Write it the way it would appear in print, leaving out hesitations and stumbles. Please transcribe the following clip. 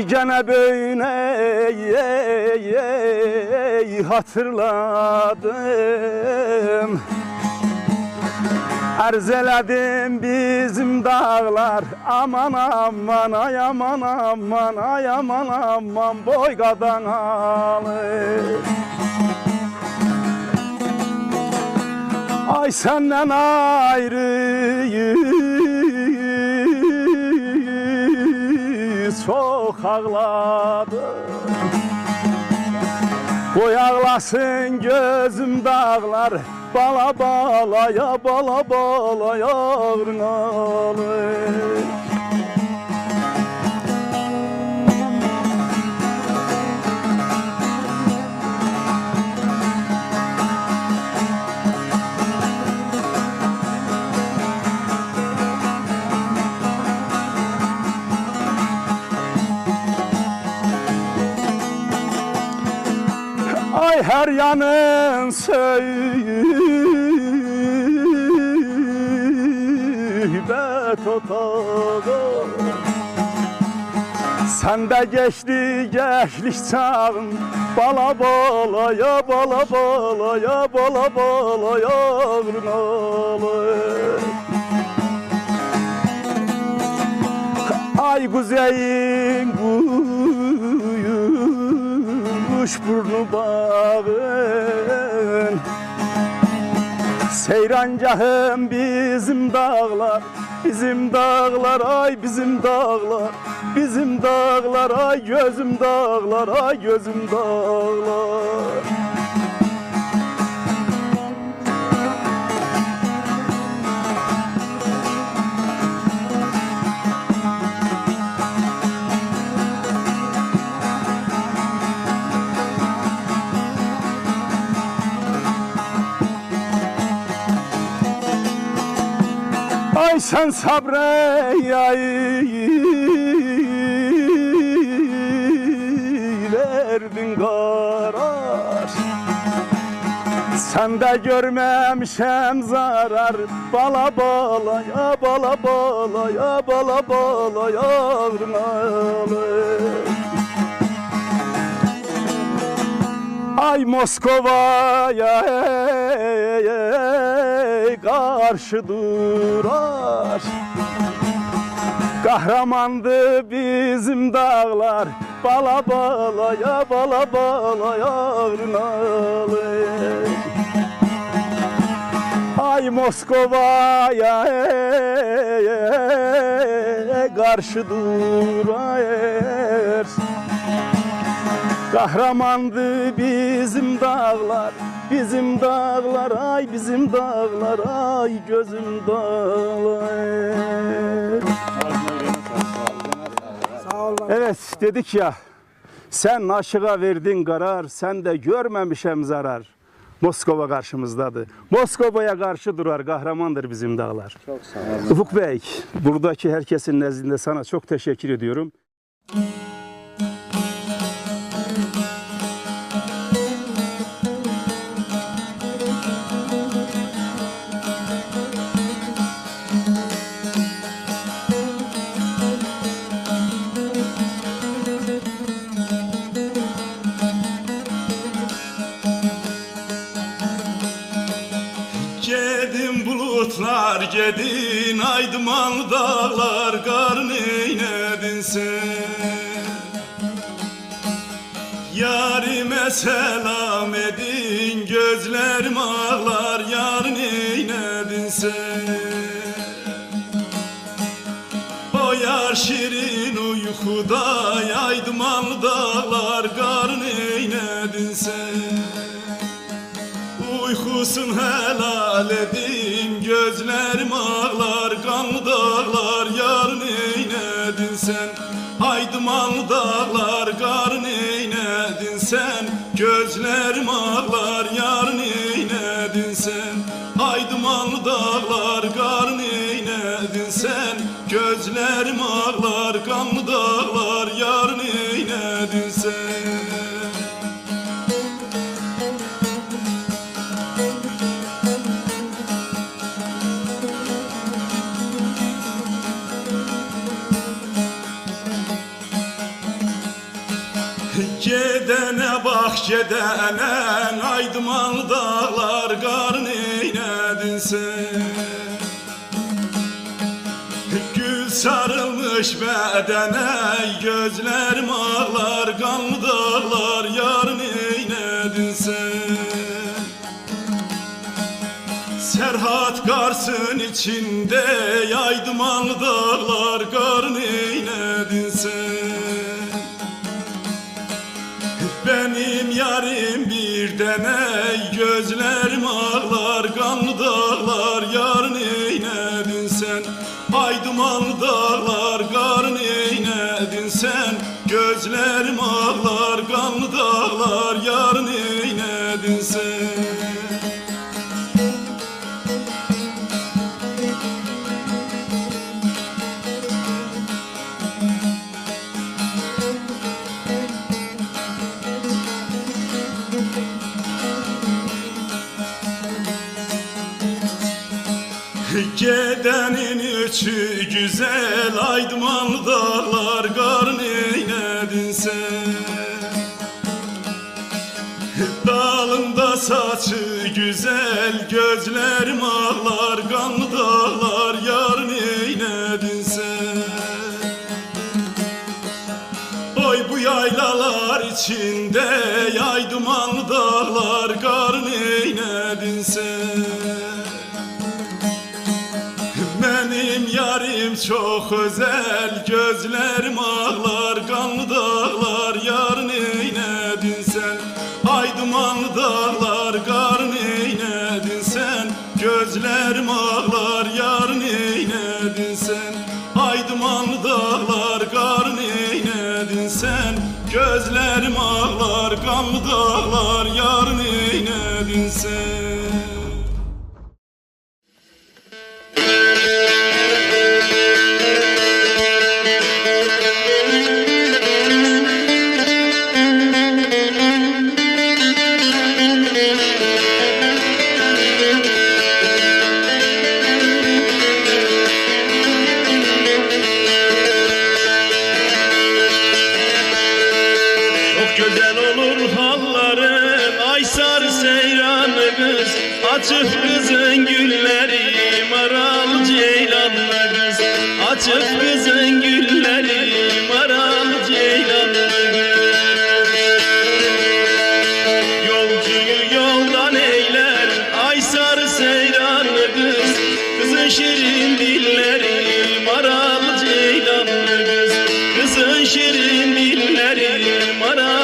gene böyle hatırladım. Erzeledim bizim dağlar, aman aman ay aman aman ay aman aman boygadan alır. Ay senden ayrı çok ağladım. Koy ağlasın gözüm dağlar, bala bala ya bala bala yavrum alır. Ay her yanın söhbet otağı, sen de geçti gençlik çağın, bala bala ya bala bala ya bala bala yavrum alır. Ay kuzeyin kuşburnu bağın, seyrancahım bizim dağlar, bizim dağlar ay bizim dağlar, bizim dağlar ay gözüm dağlar ay gözüm dağlar. Ay sen verdin karar, sen de görmemişem zarar, bala bala ya bala bala ya bala bala yavrum alır. Ay Moskova'ya karşı durar, kahramandı bizim dağlar, bala bala ya bala bala yavrum alır. Ay Moskova'ya karşı durar, kahramandı bizim dağlar, bizim dağlar ay bizim dağlar ay gözüm dağlar. Evet dedik ya, sen aşığa verdin karar, sen de görmemişem zarar. Moskova karşımızdadır. Moskova'ya karşı durar, kahramandır bizim dağlar. Çok sağ ol. Ufuk Bey, buradaki herkesin nezdinde sana çok teşekkür ediyorum. Gedin bulutlar, gedin aydımanlı dağlar, karın eynedin sen. Yarime selam edin, gözlerim ağlar, yarın eynedin sen. O yar şirin uykuda, aydımanlı dağlar, karın eynedin sen. Uykusun helal edin, gözlerim ağlar, kanlı dağlar, yarın eynedin sen. Aydımanlı dağlar, karın eynedin sen. Gözlerim ağlar, yarın eynedin sen. Aydımanlı dağlar, karın eynedin sen. Gözlerim ağlar, kanlı dağlar, yarın eynedin sen. Gedene bak gedene, aydımalı dağlar kar neynedin sen? Gül sarılmış bedene, gözlerim ağlar, kanlı dağlar, yar neynedin sen? Serhat Kars'ın içinde, aydımalı dağlar, kar neynedin sen? Benim yarim bir dene, gözlerim ağlar, kanlı dağlar, yar neynedin sen? Aydımalı dağlar, kar neynedin sen? Gözlerim ağlar, kanlı dağlar, yar neynedin sen? Gedenin içi güzel, aydımalı dağlar, kar neynedin sen? Dalında saçı güzel, gözlerim ağlar, kanlı dağlar, yar neynedin sen? Oy bu yaylalar içinde, aydımalı dağlar, kar neynedin sen? Benim yarim çok özel, gözlerim ağlar, kanlı dağlar, yar neynedin sen? Aydımalı dağlar, kar neynedin sen? Gözlerim ağlar, yar neynedin sen? Aydımalı dağlar, kar neynedin sen? Gözlerim ağlar, kanlı dağlar, yar neynedin sen? Açık kızın gülleri, maral ceylanlı kız. Açık kızın gülleri, maral ceylanlı kız. Yolcuyu yoldan eyler, ay sarı seyranlı kız. Kızın şirin dilleri, maral ceylanlı kız. Kızın şirin dilleri, maral